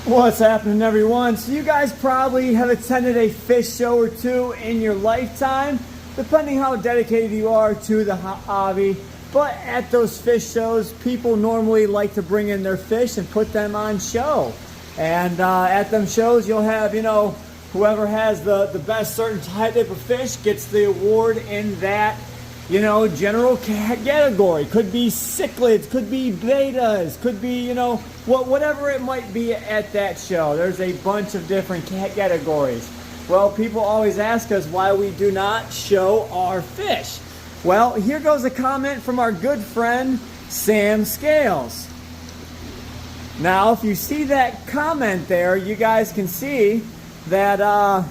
What's happening, everyone? So you guys probably have attended a fish show or two in your lifetime, depending how dedicated you are to the hobby. But at those fish shows, people normally like to bring in their fish and put them on show. And at them shows, you'll have, whoever has the best certain type of fish gets the award in that, general category. Could be cichlids, could be betas, could be, whatever it might be at that show. There's a bunch of different categories. Well, people always ask us why we do not show our fish. Well, here goes a comment from our good friend, Sam Scales. Now, if you see that comment there, you guys can see that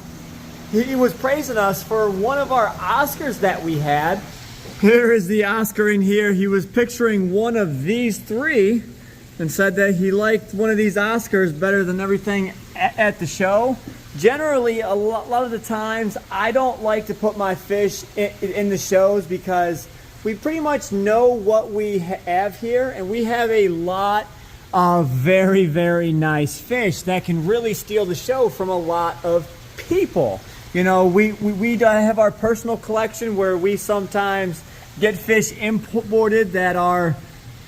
he was praising us for one of our Oscars that we had. Here is the Oscar in here. He was picturing one of these three and said that he liked one of these Oscars better than everything at the show. Generally, a lot of the times, I don't like to put my fish in the shows because we pretty much know what we have here, and we have a lot of very, very nice fish that can really steal the show from a lot of people. We have our personal collection where we sometimes get fish imported that are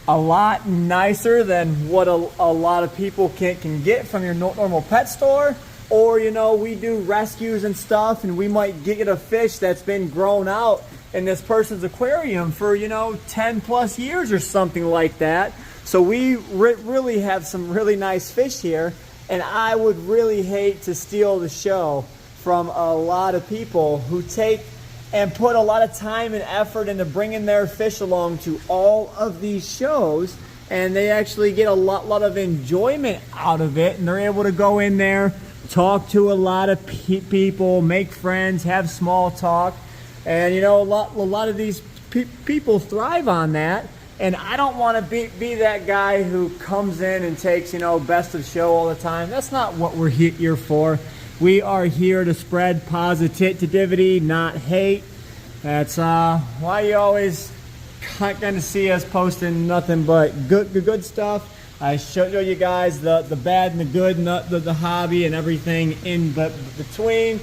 a lot nicer than what a lot of people can get from your normal pet store. Or, we do rescues and stuff, and we might get a fish that's been grown out in this person's aquarium for, 10 plus years or something like that. So we really have some really nice fish here, and I would really hate to steal the show from a lot of people who take and put a lot of time and effort into bringing their fish along to all of these shows, and they actually get a lot of enjoyment out of it, and they're able to go in there, talk to a lot of people, make friends, have small talk, and a lot of these people thrive on that. And I don't want to be that guy who comes in and takes best of show all the time. That's not what we're here for. We are here to spread positivity, not hate. That's why you always kind of see us posting nothing but good stuff. I showed you guys the bad and the good, and the hobby and everything in between.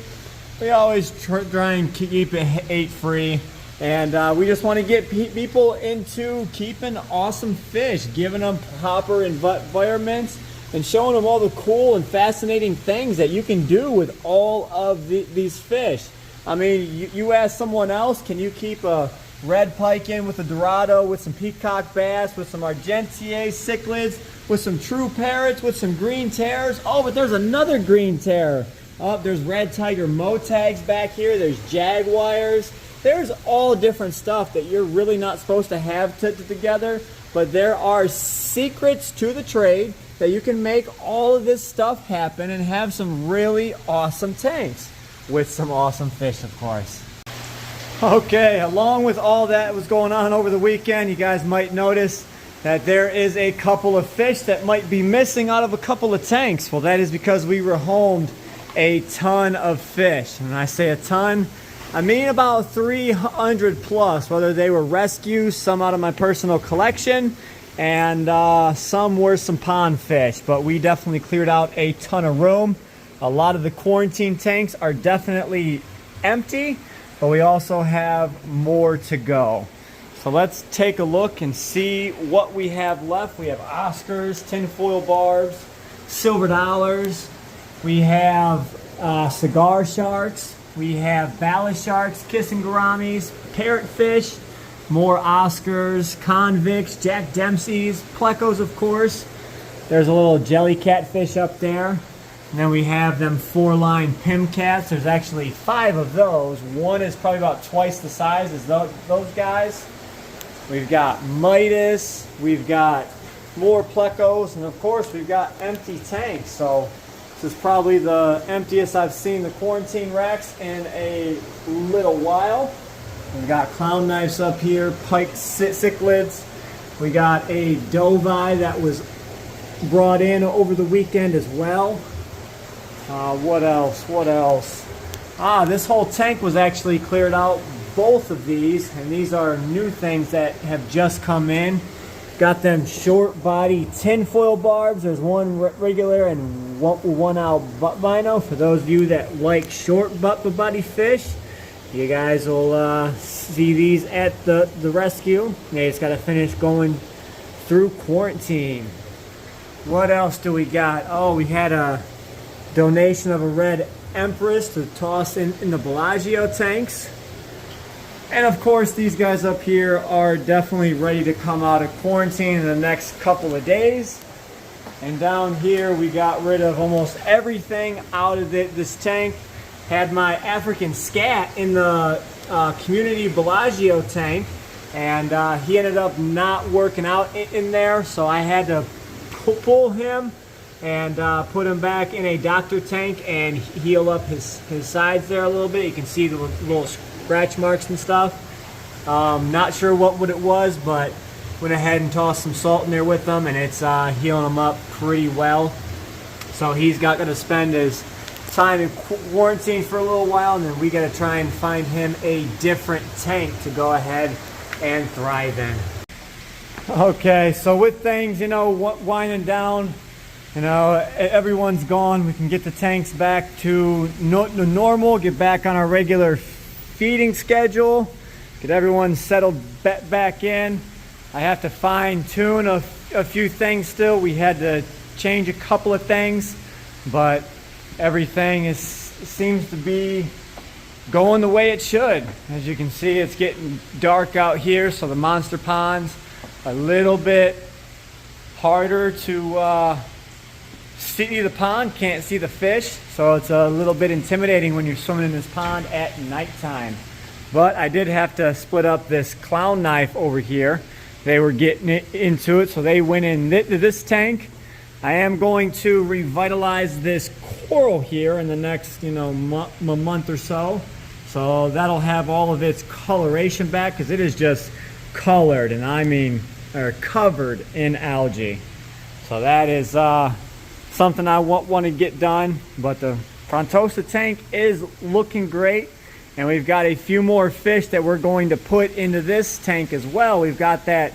We always try and keep it hate-free. And we just want to get people into keeping awesome fish, giving them proper environments, and showing them all the cool and fascinating things that you can do with all of these fish. I mean, you ask someone else, can you keep a red pike in with a dorado, with some peacock bass, with some argentier, cichlids, with some true parrots, with some green terrors? Oh, but there's another green terror. Oh, there's red tiger motags back here. There's jaguars. There's all different stuff that you're really not supposed to have together, but there are secrets to the trade that you can make all of this stuff happen and have some really awesome tanks with some awesome fish, of course. Okay, along with all that was going on over the weekend, you guys might notice that there is a couple of fish that might be missing out of a couple of tanks. Well, that is because we rehomed a ton of fish. And when I say a ton, I mean about 300 plus, whether they were rescues, some out of my personal collection, and some were some pond fish. But we definitely cleared out a ton of room. A lot of the quarantine tanks are definitely empty, but we also have more to go. So let's take a look and see what we have left. We have Oscars, tinfoil barbs, silver dollars. We have cigar sharks. We have ballast sharks, kissing gouramis, parrotfish, more Oscars, convicts, Jack Dempsey's, plecos, of course. There's a little jelly catfish up there. And then we have them 4-line pim cats. There's actually 5 of those. One is probably about twice the size as those guys. We've got Midas. We've got more plecos. And of course, we've got empty tanks. So this is probably the emptiest I've seen the quarantine racks in a little while. We've got clown knives up here, pike cichlids. We got a dovi that was brought in over the weekend as well. What else? This whole tank was actually cleared out, both of these, and these are new things that have just come in. Got them short body tinfoil barbs. There's one regular and one albino. For those of you that like short body fish, you guys will see these at the rescue. They just got to finish going through quarantine. What else do we got? Oh, we had a donation of a red empress to toss in the Bellagio tanks. And of course, these guys up here are definitely ready to come out of quarantine in the next couple of days. And down here, we got rid of almost everything out of this tank. Had my African scat in the community Bellagio tank, and he ended up not working out in there, so I had to pull him and put him back in a doctor tank and heal up his sides there a little bit. You can see the little scratch marks and stuff. Not sure what it was, but went ahead and tossed some salt in there with them, and it's healing him up pretty well. So he's going to spend his time in quarantine for a little while, and then we got to try and find him a different tank to go ahead and thrive in. Okay, so with things, winding down, everyone's gone. We can get the tanks back to normal, get back on our regular feeding schedule, get everyone settled back in. I have to fine tune a few things still. We had to change a couple of things, but everything seems to be going the way it should. As you can see, it's getting dark out here, so the monster pond's a little bit harder to see the pond, can't see the fish, so it's a little bit intimidating when you're swimming in this pond at nighttime. But I did have to split up this clown knife over here. They were getting into it, so they went in this tank. I am going to revitalize this coral here in the next month or so. So that'll have all of its coloration back, because it is just colored, and I mean covered in algae. So that is something I want to get done. But the Frontosa tank is looking great, and we've got a few more fish that we're going to put into this tank as well. We've got that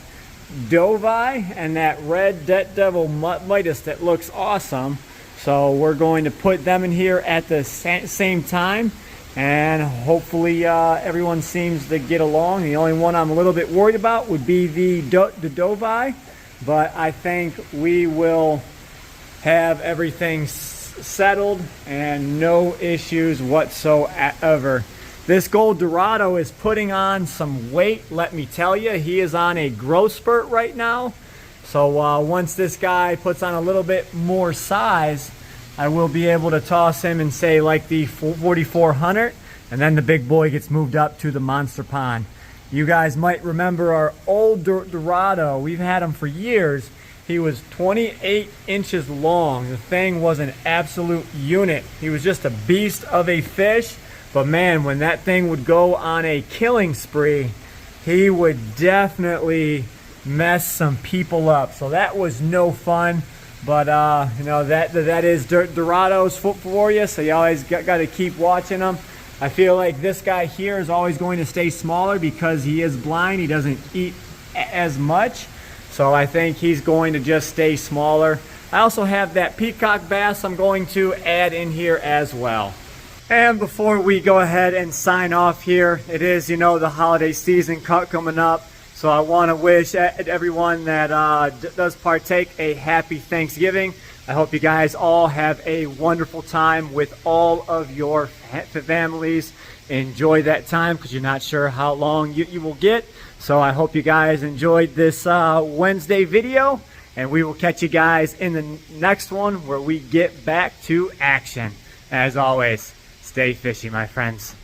Dovi and that red devil midas that looks awesome, so we're going to put them in here at the same time, and hopefully everyone seems to get along. The only one I'm a little bit worried about would be the Dovi, but I think we will have everything settled and no issues whatsoever. This gold Dorado is putting on some weight, let me tell you. He is on a growth spurt right now. So once this guy puts on a little bit more size, I will be able to toss him in, say, like the 4400, and then the big boy gets moved up to the monster pond. You guys might remember our old Dorado. We've had him for years. He was 28 inches long. The thing was an absolute unit. He was just a beast of a fish. But man, when that thing would go on a killing spree, he would definitely mess some people up. So that was no fun. But that is Dorados for you. So you always got to keep watching them. I feel like this guy here is always going to stay smaller because he is blind. He doesn't eat as much. So I think he's going to just stay smaller. I also have that peacock bass I'm going to add in here as well. And before we go ahead and sign off here, it is, the holiday season coming up. So I want to wish everyone that does partake a happy Thanksgiving. I hope you guys all have a wonderful time with all of your families. Enjoy that time, because you're not sure how long you will get. So I hope you guys enjoyed this Wednesday video, and we will catch you guys in the next one where we get back to action. As always, stay fishy, my friends.